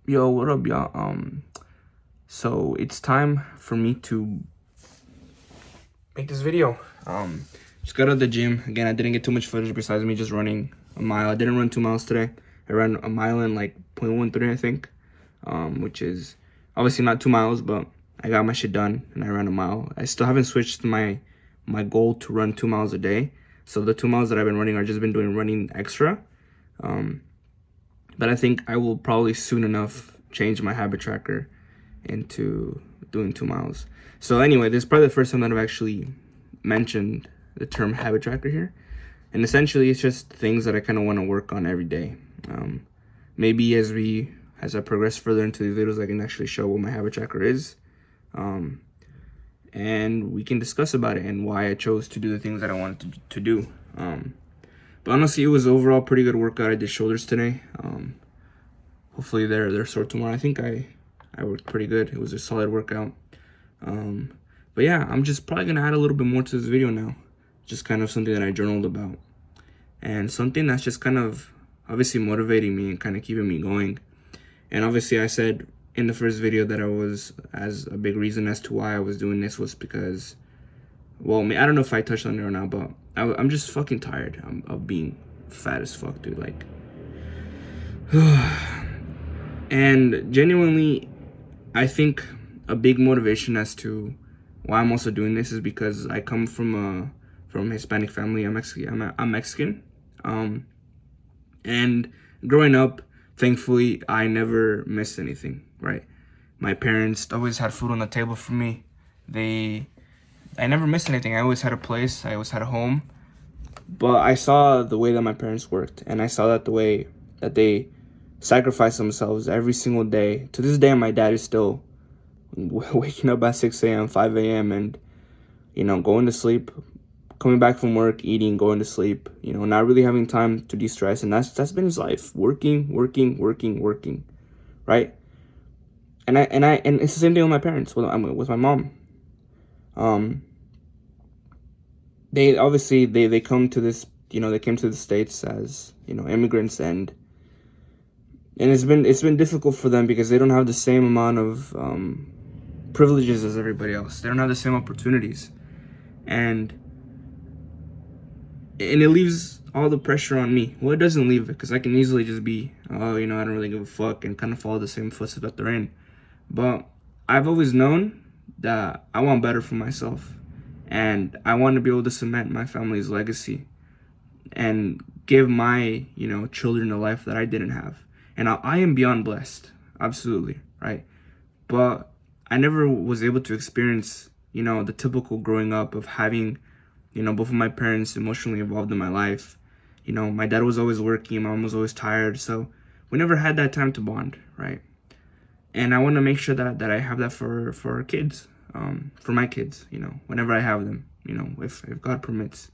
Yo, what up, y'all? So it's time for me to make this video. Just got out of the gym. Again, I didn't get too much footage besides me just running a mile. I didn't run 2 miles today. I ran a mile in like 0.13, I think. Which is obviously not 2 miles, but I got my shit done and I ran a mile. I still haven't switched my goal to run 2 miles a day. So the 2 miles that I've been running, I've just been doing running extra. But I think I will probably soon enough change my habit tracker into doing 2 miles. So anyway, this is probably the first time that I've actually mentioned the term habit tracker here. And essentially, it's just things that I kind of want to work on every day. Maybe as I progress further into these videos, I can actually show what my habit tracker is. And we can discuss about it and why I chose to do the things that I wanted to do. But honestly, it was overall pretty good workout. I did shoulders today. Hopefully they're sore tomorrow. I think I worked pretty good. It was a solid workout. But yeah, I'm just probably gonna add a little bit more to this video now. Just kind of something that I journaled about. And something that's just kind of obviously motivating me and kind of keeping me going. And obviously I said in the first video that as a big reason as to why I was doing this was because, well, I don't know if I touched on it or not, but I'm just fucking tired of being fat as fuck, dude. Like, and genuinely, I think a big motivation as to why I'm also doing this is because I come from a Hispanic family. I'm Mexican. And growing up, thankfully, I never missed anything, right? My parents always had food on the table for me. I never missed anything. I always had a place. I always had a home. But I saw the way that my parents worked, and I saw that the way that they sacrificed themselves every single day. To this day, my dad is still waking up at 6 a.m., 5 a.m., and, going to sleep, coming back from work, eating, going to sleep, not really having time to de-stress. And that's been his life. Working, right? And it's the same thing with my parents, with my mom. They obviously they come to this, they came to the States as, immigrants, and it's been difficult for them because they don't have the same amount of privileges as everybody else. They don't have the same opportunities, and it leaves all the pressure on me. Well, it doesn't leave it, because I can easily just be, I don't really give a fuck, and kind of follow the same footsteps that they're in. But I've always known that I want better for myself, and I want to be able to cement my family's legacy and give my, children a life that I didn't have. And I am beyond blessed, absolutely, right? But I never was able to experience, the typical growing up of having, both of my parents emotionally involved in my life. My dad was always working, my mom was always tired, so we never had that time to bond, right? And I want to make sure that I have that for our kids, for my kids, whenever I have them, if God permits.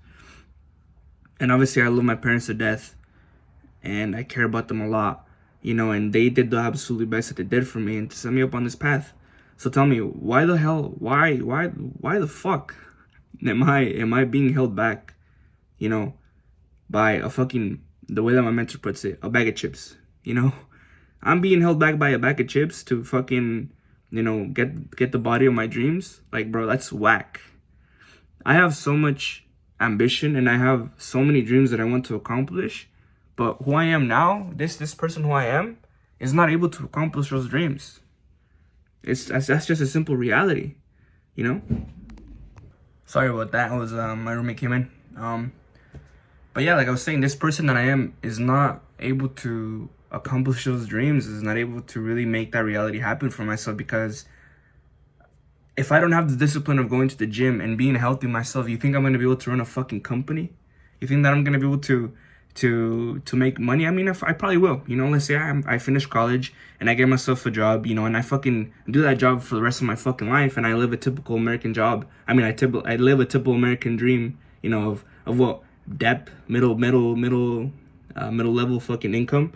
And obviously I love my parents to death, and I care about them a lot, and they did the absolute best that they did for me and to set me up on this path. So tell me, why the hell, why the fuck am I being held back, by a fucking, the way that my mentor puts it, a bag of chips, I'm being held back by a bag of chips to fucking, get the body of my dreams. Like, bro, that's whack. I have so much ambition and I have so many dreams that I want to accomplish, but who I am now, this person who I am, is not able to accomplish those dreams. That's just a simple reality, Sorry about that. It was my roommate came in. But yeah, like I was saying, this person that I am is not able to accomplish those dreams, is not able to really make that reality happen for myself, because if I don't have the discipline of going to the gym and being healthy myself, you think I'm going to be able to run a fucking company? You think that I'm going to be able to make money? I mean, I probably will. Let's say I finish college and I get myself a job, and I fucking do that job for the rest of my fucking life, and I live a typical American job. I mean, I live a typical American dream, of what, debt, middle level fucking income.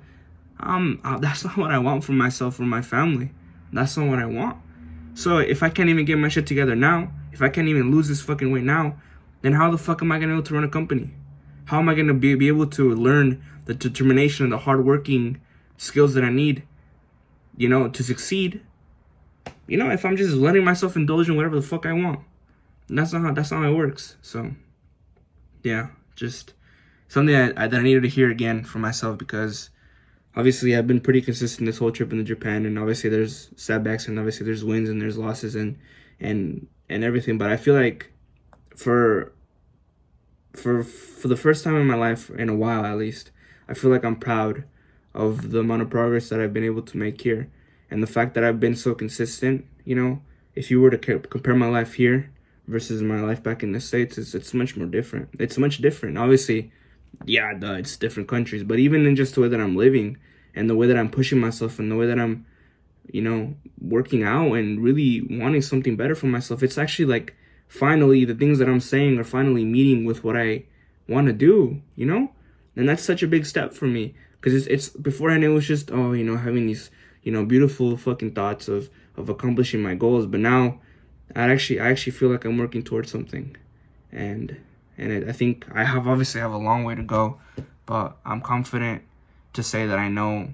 That's not what I want for myself or my family. That's not what I want. So if I can't even get my shit together now, if I can't even lose this fucking weight now, then how the fuck am I gonna be able to run a company? How am I gonna be able to learn the determination and the hardworking skills that I need you know, to succeed, you know, if I'm just letting myself indulge in whatever the fuck I want. And that's not how it works. So yeah, just something that I needed to hear again for myself, because obviously I've been pretty consistent this whole trip into Japan, and obviously there's setbacks, and obviously there's wins and there's losses and everything. But I feel like for the first time in my life, in a while at least, I feel like I'm proud of the amount of progress that I've been able to make here, and the fact that I've been so consistent. You know, if you were to compare my life here versus my life back in the States, it's much more different. It's much different. Obviously, yeah, it's different countries, but even in just the way that I'm living and the way that I'm pushing myself and the way that I'm, you know, working out and really wanting something better for myself, it's actually like finally the things that I'm saying are finally meeting with what I want to do, you know? And that's such a big step for me, because it's beforehand it was just, oh, you know, having these, you know, beautiful fucking thoughts of accomplishing my goals, but now I actually feel like I'm working towards something, and I think I obviously have a long way to go, but I'm confident to say that I know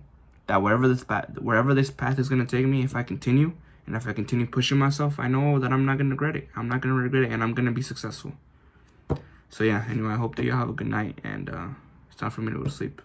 that wherever this path is gonna take me, if I continue and if I continue pushing myself, I know that I'm not gonna regret it. I'm not gonna regret it, and I'm gonna be successful. So yeah, anyway, I hope that you have a good night, and it's time for me to go to sleep.